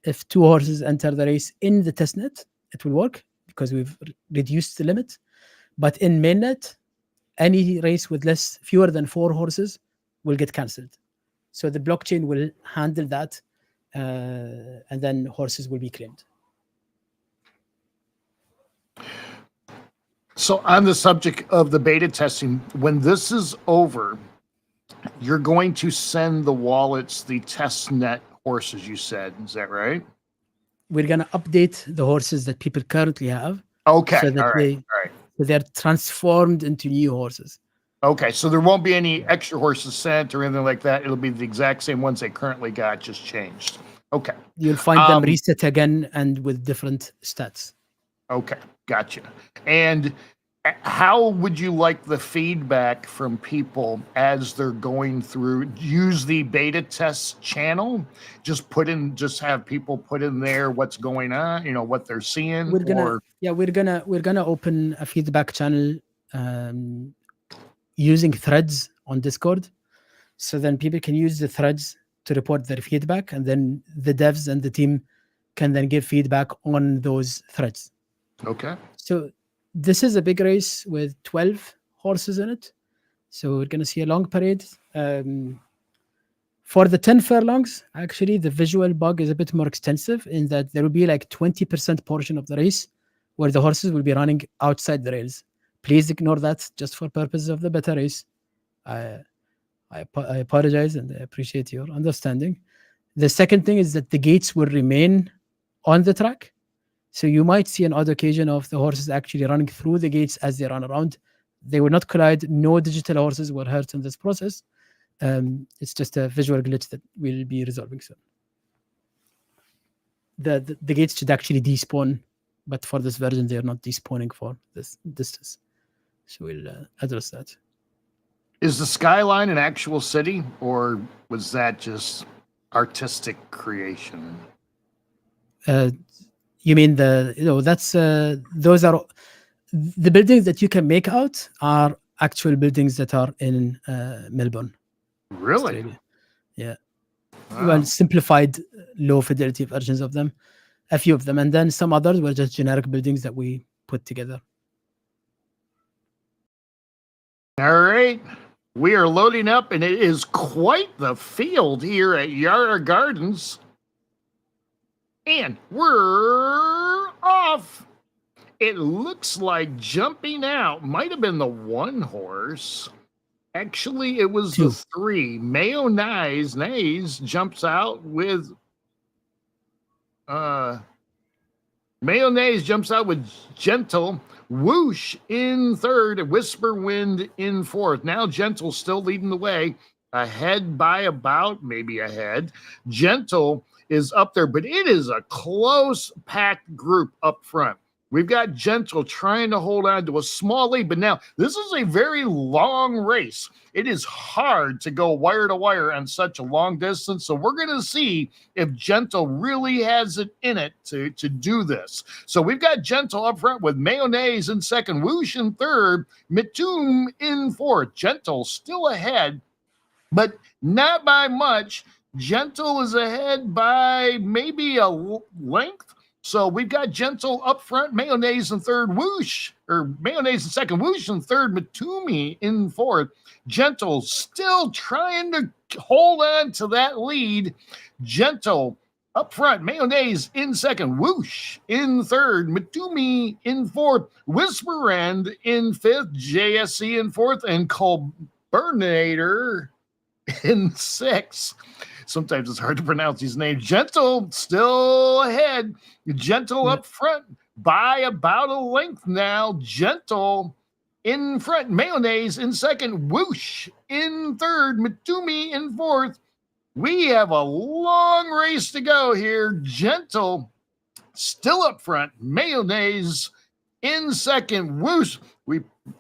If 2 horses enter the race in the testnet, it will work because we've reduced the limit. But in mainnet, any race with fewer than 4 horses will get cancelled. So the blockchain will handle that, and then horses will be claimed.
So on the subject of the beta testing, when this is over, you're going to send the wallets, the test net horses, you said. Is that right?
We're gonna update the horses that people currently have,
Okay.
so that
All right. All right.
they're transformed into new horses.
Okay. So there won't be any extra horses sent or anything like that. It'll be the exact same ones they currently got, just changed. Okay.
You'll find them reset again and with different stats.
Okay. Gotcha. And how would you like the feedback from people as they're going through? Use the beta test channel. Just have people put in there what's going on, what they're seeing.
We're gonna open a feedback channel using threads on Discord, so then people can use the threads to report their feedback, and then the devs and the team can then give feedback on those threads.
Okay.
So this is a big race with 12 horses in it. So we're going to see a long parade. For the 10 furlongs, actually, the visual bug is a bit more extensive in that there will be like 20% portion of the race where the horses will be running outside the rails. Please ignore that just for purposes of the beta race. I apologize and I appreciate your understanding. The second thing is that the gates will remain on the track. So you might see an odd occasion of the horses actually running through the gates as they run around. They will not collide. No digital horses were hurt in this process. It's just a visual glitch that we'll be resolving soon. The gates should actually despawn, but for this version, they're not despawning for this distance. So we'll address that.
Is the skyline an actual city, or was that just artistic creation?
You mean that's those are the buildings that you can make out are actual buildings that are in Melbourne.
Really?
Australia. Yeah.
Wow.
Well, simplified, low fidelity versions of them, a few of them, and then some others were just generic buildings that we put together.
All right. We are loading up, and it is quite the field here at Yarra Gardens. And we're off. It looks like jumping out might have been the one horse. Actually, it was
Two.
the three. Nays jumps out with Mayonnaise jumps out with Gentle. Whoosh in third. Whisper Wind in fourth. Now Gentle still leading the way. Ahead by about, maybe ahead. Gentle is up there, but it is a close packed group up front. We've got Gentle trying to hold on to a small lead, but now this is a very long race. It is hard to go wire to wire on such a long distance. So we're going to see if Gentle really has it in it to do this. So we've got Gentle up front with Mayonnaise in second, Whoosh in third, Mitum in fourth. Gentle still ahead, but not by much. Gentle is ahead by maybe a length. So we've got Gentle up front, Mayonnaise in third, Whoosh, or Mayonnaise in second, Whoosh in third, Matumi in fourth. Gentle still trying to hold on to that lead. Gentle up front, Mayonnaise in second, Whoosh in third, Matumi in fourth, Whisper End in fifth, JSC in fourth, and Colburnator in sixth. Sometimes it's hard to pronounce these names. Gentle still ahead. Gentle up front by about a length now. Gentle in front. Mayonnaise in second. Whoosh in third. Matumi in fourth. We have a long race to go here. Gentle still up front. Mayonnaise in second. Whoosh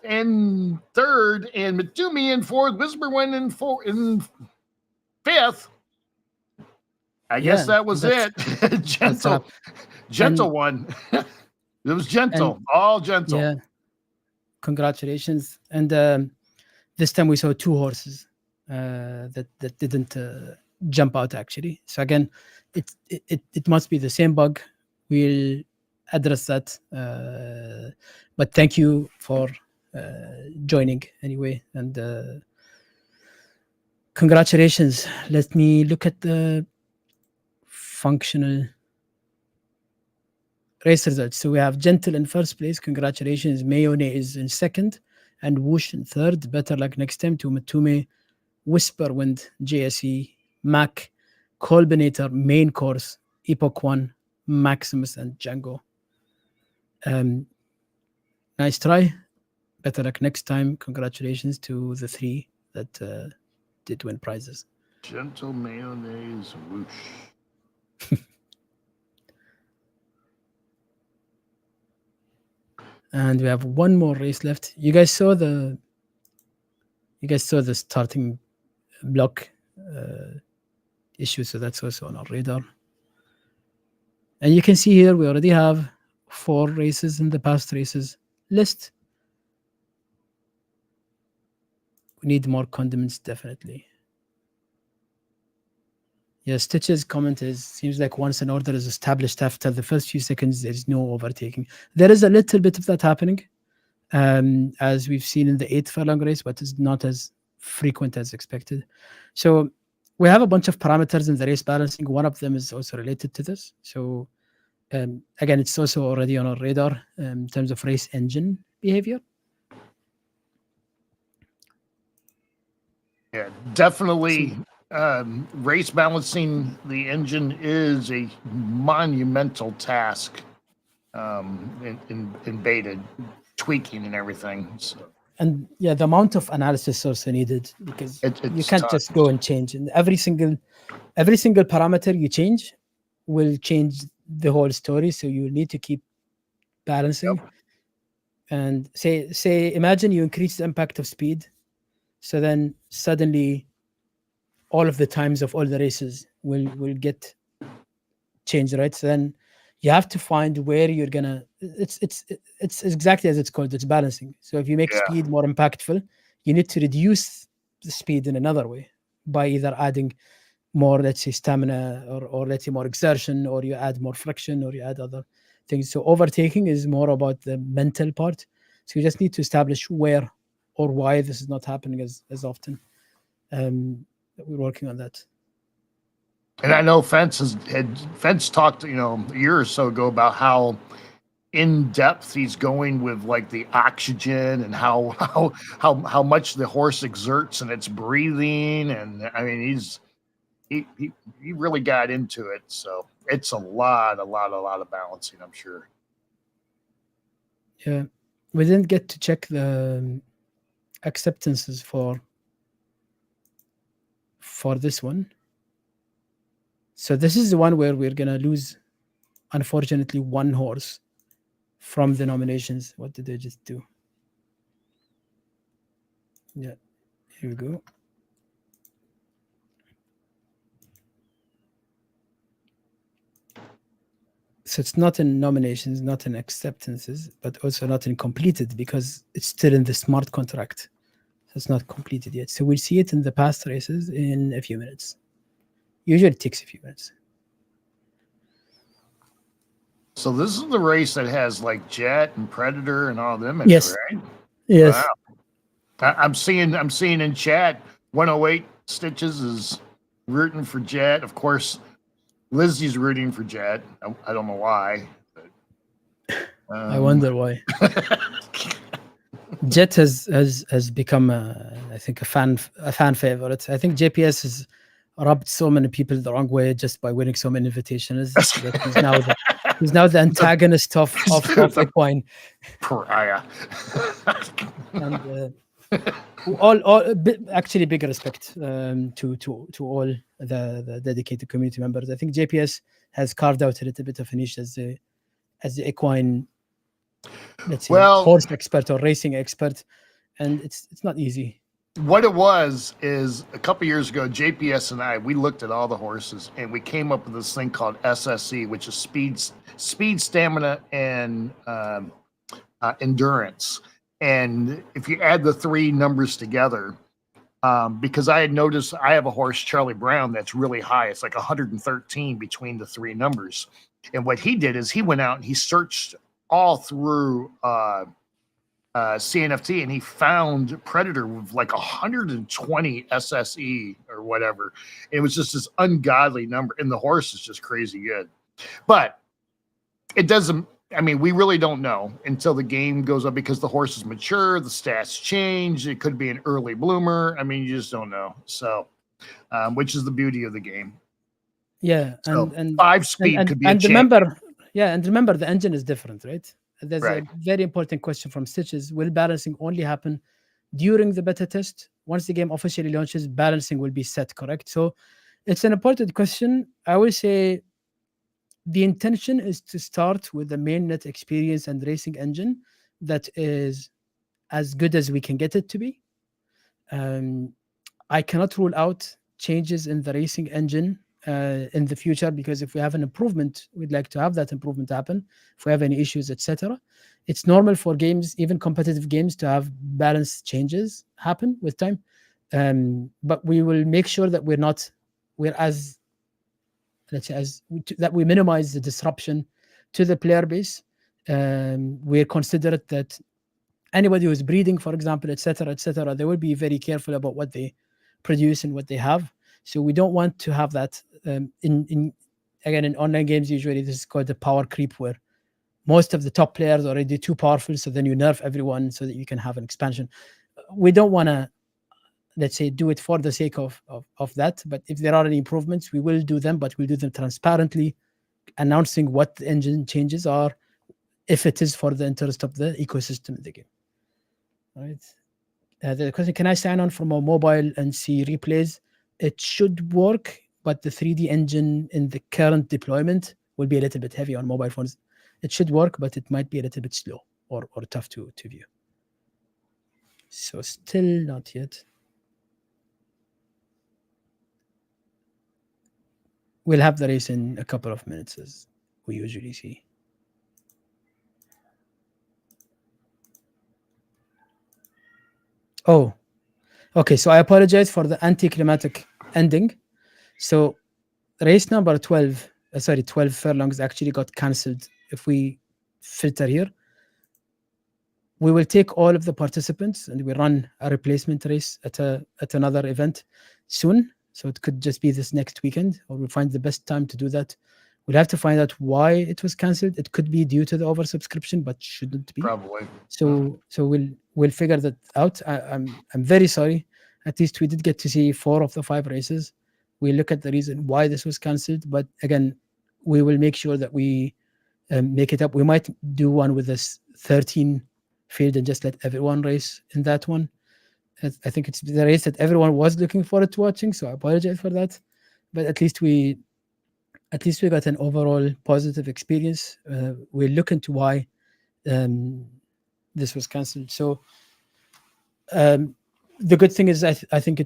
in third. And Matumi in fourth. Whisper Wind in fifth. I guess that was it. Gentle one. It was Gentle, all Gentle.
Yeah. Congratulations. And this time we saw two horses that didn't jump out actually. So again, it must be the same bug. We'll address that. But thank you for joining anyway. And congratulations. Let me look at the functional race results. So we have Gentle in first place. Congratulations. Mayonnaise in second, and Whoosh in third. Better luck next time to Matumi Whisper Wind, JSE, Mac, Colbinator, Main Course, Epoch 1, Maximus, and Django. Nice try. Better luck next time. Congratulations to the 3 that did win prizes.
Gentle mayonnaise whoosh.
And we have one more race left. You guys saw the starting block issue, so that's also on our radar. And you can see here we already have 4 races in the past races list. We need more condiments, definitely. Yeah, Stitch's comment is, seems like once an order is established after the first few seconds, there's no overtaking. There is a little bit of that happening, as we've seen in the 8 furlong race, but it's not as frequent as expected. So we have a bunch of parameters in the race balancing. One of them is also related to this. So again, it's also already on our radar in terms of race engine behavior.
Yeah, definitely. Race balancing the engine is a monumental task in beta tweaking and everything. So.
And yeah, the amount of analysis also needed, because you can't just go and change. And every single parameter you change will change the whole story. So you need to keep balancing. Yep. And say imagine you increase the impact of speed, so then suddenly all of the times of all the races will get changed, right? So then you have to find where you're gonna. It's exactly as it's called. It's balancing. So if you make speed more impactful, you need to reduce the speed in another way by either adding more, let's say, stamina, or let's say more exertion, or you add more friction, or you add other things. So overtaking is more about the mental part. So you just need to establish where or why this is not happening as often. We're working on that.
And I know Fence talked, a year or so ago about how in depth he's going with like the oxygen and how much the horse exerts in its breathing, and I mean he really got into it. So it's a lot of balancing, I'm sure.
Yeah, we didn't get to check the acceptances for this one. So this is the one where we're gonna lose, unfortunately, one horse from the nominations. What did they just do? Yeah, here we go. So it's not in nominations, not in acceptances, but also not in completed, because it's still in the smart contract. So it's not completed yet. So we'll see it in the past races in a few minutes. Usually it takes a few minutes.
So this is the race that has like Jet and Predator and all them in
yes.
it, right?
Yes.
Wow. I'm seeing in chat 108 Stitches is rooting for Jet. Of course, Lizzie's rooting for Jet. I don't know why. But,
I wonder why. Jet has become I think a fan favorite. I think JPS has rubbed so many people the wrong way just by winning so many invitations. He's now the antagonist of equine.
Pariah.
And all actually big respect to all the dedicated community members. I think JPS has carved out a little bit of a niche as the equine, let's say, horse expert or racing expert, and it's not easy.
What it was is a couple years ago, JPS and I, we looked at all the horses and we came up with this thing called SSE, which is speed, stamina, and endurance. And if you add the 3 numbers together, because I had noticed I have a horse, Charlie Brown, that's really high. It's like 113 between the 3 numbers. And what he did is he went out and he searched all through CNFT, and he found Predator with like 120 SSE or whatever. It was just this ungodly number, and the horse is just crazy good. But it doesn't I mean, we really don't know until the game goes up because the horse is mature, the stats change. It could be an early bloomer. I mean, you just don't know. So, which is the beauty of the game.
Yeah,
So 5 speed could be a
and
change.
remember, yeah, and remember the engine is different, right? There's
Right.
a very important question from Stitches. Will balancing only happen during the beta test? Once the game officially launches, balancing will be set, correct? So it's an important question. I will say the intention is to start with the mainnet experience and racing engine that is as good as we can get it to be. Um, I cannot rule out changes in the racing engine in the future, because if we have an improvement, we'd like to have that improvement happen. If we have any issues, etc., it's normal for games, even competitive games, to have balance changes happen with time. But we will make sure that we're as, let's say, that we minimize the disruption to the player base. We're considerate that anybody who's breeding, for example, etc., they will be very careful about what they produce and what they have. So we don't want to have that in again, in online games. Usually, this is called the power creep, where most of the top players are already too powerful, so then you nerf everyone so that you can have an expansion. We don't want to, let's say, do it for the sake of that. But if there are any improvements, we will do them, but we'll do them transparently, announcing what the engine changes are, if it is for the interest of the ecosystem in the game. All right. The question: can I sign on from a mobile and see replays? It should work, but the 3D engine in the current deployment will be a little bit heavy on mobile phones. It should work, but it might be a little bit slow or tough to view. So still not yet. We'll have the race in a couple of minutes, as we usually see. Oh, okay. So I apologize for the anticlimactic ending. So race number 12, 12 furlongs actually got cancelled. If we filter here, we will take all of the participants and we run a replacement race at another event soon. So it could just be this next weekend, or we'll find the best time to do that. We'll have to find out why it was cancelled. It could be due to the oversubscription, but shouldn't be.
Probably.
So we'll figure that out. I'm very sorry. At least we did get to see 4 of the 5 races. We look at the reason why this was cancelled, but again, we will make sure that we make it up. We might do one with this 13 field and just let everyone race in that one. I think it's the race that everyone was looking forward to watching, so I apologize for that. But at least we got an overall positive experience. We'll look into why this was cancelled. So the good thing is, I think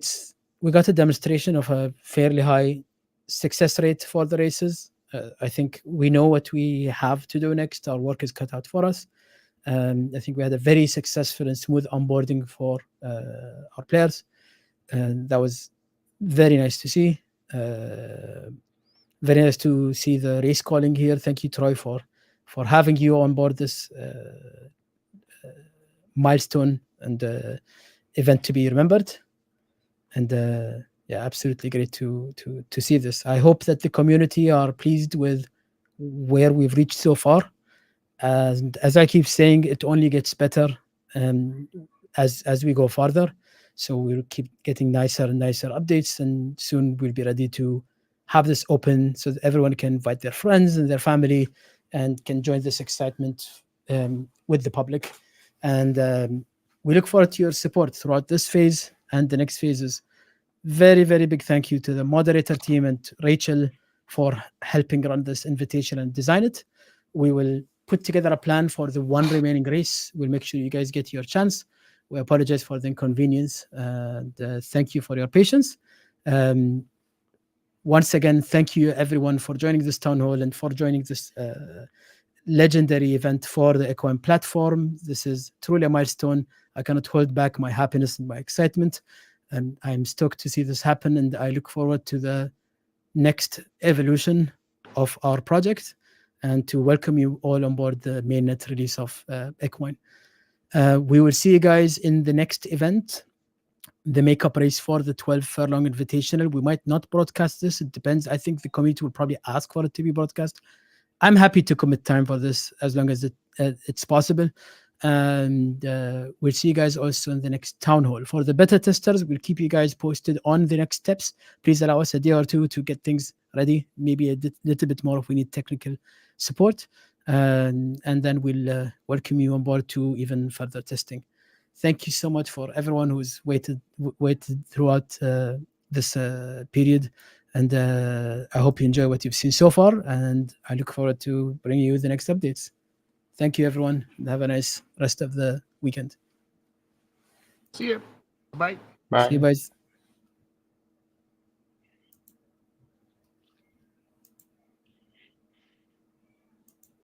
we got a demonstration of a fairly high success rate for the races. I think we know what we have to do next. Our work is cut out for us. I think we had a very successful and smooth onboarding for our players, and that was very nice to see. Very nice to see the race calling here. Thank you, Troy, for having you on board this milestone and event to be remembered. And yeah, absolutely great to see this. I hope that the community are pleased with where we've reached so far. And as I keep saying, it only gets better as we go further. So we'll keep getting nicer and nicer updates, and soon we'll be ready to have this open so that everyone can invite their friends and their family and can join this excitement with the public. And we look forward to your support throughout this phase and the next phases. Very, very big thank you to the moderator team and Rachel for helping run this invitation and design it. We will put together a plan for the one remaining race. We'll make sure you guys get your chance. We apologize for the inconvenience, and thank you for your patience. Once again, thank you everyone for joining this town hall and for joining this legendary event for the Equine platform. This is truly a milestone. I cannot hold back my happiness and my excitement, and I'm stoked to see this happen, and I look forward to the next evolution of our project and to welcome you all on board the mainnet release of Equine. We will see you guys in the next event, the makeup race for the 12 furlong invitational. We might not broadcast this. It depends. I think the community will probably ask for it to be broadcast. I'm happy to commit time for this as long as it's possible. And we'll see you guys also in the next town hall. For the beta testers, we'll keep you guys posted on the next steps. Please allow us a day or two to get things ready, maybe a little bit more if we need technical support. And then we'll welcome you on board to even further testing. Thank you so much for everyone who's waited throughout this period. And I hope you enjoy what you've seen so far. And I look forward to bringing you the next updates. Thank you, everyone, and have a nice rest of the weekend.
See you. Bye.
See you,
Bye.
guys.